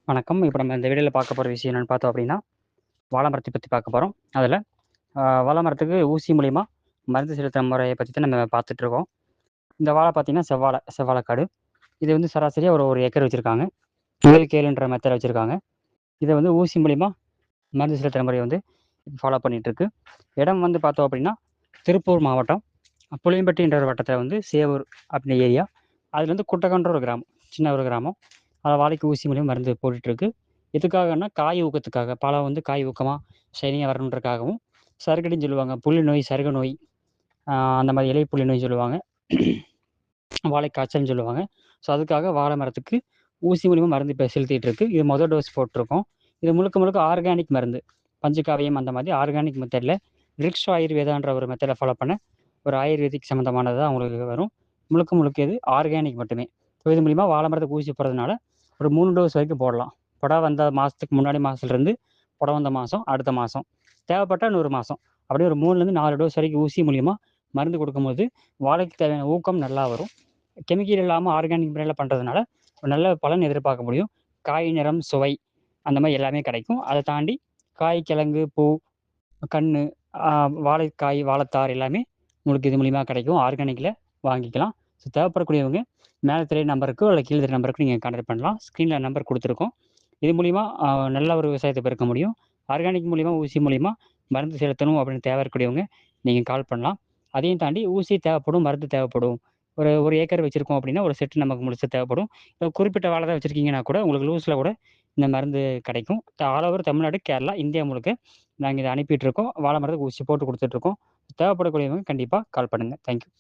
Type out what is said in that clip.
வணக்கம். இப்ப நம்ம இந்த வீடியோல பார்க்க போற விஷயம் என்னன்னு பார்த்தோம் அப்படின்னா, வாழை மரத்த பத்தி பார்க்க போறோம். அதுல வாழை மரத்துக்கு ஊசி மூலியமா மருந்து செலுத்துற முறைய பத்தி தான் நம்ம பார்த்துட்டு இருக்கோம். இந்த வாழை பார்த்தீங்கன்னா செவ்வாழைக்காடு. இது வந்து சராசரியா ஒரு 1 ஏக்கர் வச்சிருக்காங்க. 7க்கு 7ன்ற மெத்தட் வச்சிருக்காங்க. இத வந்து ஊசி மூலியமா மருந்து செலுத்துற முறைய வந்து ஃபாலோ பண்ணிட்டு இருக்கு. இடம் வந்து பார்த்தோம் அப்படின்னா, திருப்பூர் மாவட்டம், புளியம்பட்டின்ற ஒரு வட்டத்துல வந்து சேவூர் அப்படின்ற ஏரியா. அதுல வந்து குட்டகன்ற ஒரு கிராமம். சின்ன ஒரு கிராமம். வாழைக்கு ஊசி மூலியமா மருந்து போட்டுட்டு இருக்கு. எதுக்காகன்னா, காய் ஊக்கத்துக்காக. பழம் வந்து காய் ஊக்கமா, ஷைனிங்கா வரணுன்றக்காகவும், சருக்கடின்னு சொல்லுவாங்க. புள்ளி நோய், சருகு நோய், அந்த மாரி இலை புள்ளி நோய் சொல்லுவாங்க. வாழை காய்ச்சல்னு சொல்லுவாங்க. ஸோ, அதுக்காக வாழை மரத்துக்கு ஊசி மூலியமா மருந்து இப்ப செலுத்திட்டு இருக்கு. இது மொத டோஸ் போட்டுருக்கோம். இது முழுக்க முழுக்க ஆர்கானிக் மருந்து. பஞ்சகாவியம் அந்த மாதிரி ஆர்கானிக் மெத்தட்ல விருக்ஷ ஆயுர்வேதான்ற ஒரு மெத்தட ஃபாலோ பண்ண ஒரு ஆயுர்வேதிக் சம்மந்தமானது தான் உங்களுக்கு வரும். முழுக்க முழுக்க இது ஆர்கானிக் மட்டுமே. ஸோ, இது மூலியமா வாழை மரத்துக்கு ஊசி போடுறதுனால ஒரு 3 டோஸ் வரைக்கும் போடலாம். புடை வந்த மாசத்துக்கு முன்னாடி மாசத்துலருந்து புடை வந்த மாசம், அடுத்த மாசம். தேவைப்பட்டா இன்னொரு மாசம். அப்படியே ஒரு 3லேருந்து 4 டோஸ் வரைக்கும் ஊசி மூலியமா மருந்து குடுக்கும்போது, வாழைக்கு தேவையான ஊக்கம் நல்லா வரும். கெமிக்கல் இல்லாம ஆர்கானிக் முறையில பண்றதுனால, ஒரு நல்ல பலன் எதிர்பார்க்க முடியும். காய் நிறம், சுவை அந்த மாரி எல்லாமே கிடைக்கும். அத தாண்டி காய், கிழங்கு, பூ, கண்ணு, அ வாழைக்காய், வாழைத்தார் எல்லாமே உங்களுக்கு இது மூலியமா கிடைக்கும். ஆர்கானிக்ல வாங்கிக்கலாம். ஸோ தேவைப்படக்கூடியவங்க மேல தெரிய நம்பருக்கோ, இல்ல கீழ தெரிய நம்பருக்கோ நீங்க கான்டாக்ட் பண்ணலாம். ஸ்க்ரீன்ல நம்பர் குடுத்துருக்கோம். இது மூலியமா நல்ல ஒரு விவசாயத்த பெருக்க முடியும். ஆர்கானிக் மூலியமா, ஊசி மூலியமா மருந்து செலுத்தணும் அப்படின்னு தேவை இருக்கக்கூடியவங்க, நீங்க கால் பண்ணலாம். அதையும் தாண்டி ஊசி தேவைப்படும், மருந்து தேவைப்படும். ஒரு 1 ஏக்கர் வச்சிருக்கோம் அப்படின்னா, ஒரு செட் நமக்கு முழுசா தேவைப்படும். குறிப்பிட்ட வாழை தான் வச்சிருக்கீங்கன்னா கூட, உங்களுக்கு லூஸ்ல கூட இந்த மருந்து கிடைக்கும். All over Tamil Nadu, Kerala, India முழுக்க நாங்க இத அனுப்பிட்டுருக்கோம். வாழை மரத்துக்கு ஊசி போட்டு குடுத்துட்டுருக்கோம். தேவைப்படக்கூடியவங்க கண்டிப்பா கால் பண்ணுங்க. Thank you.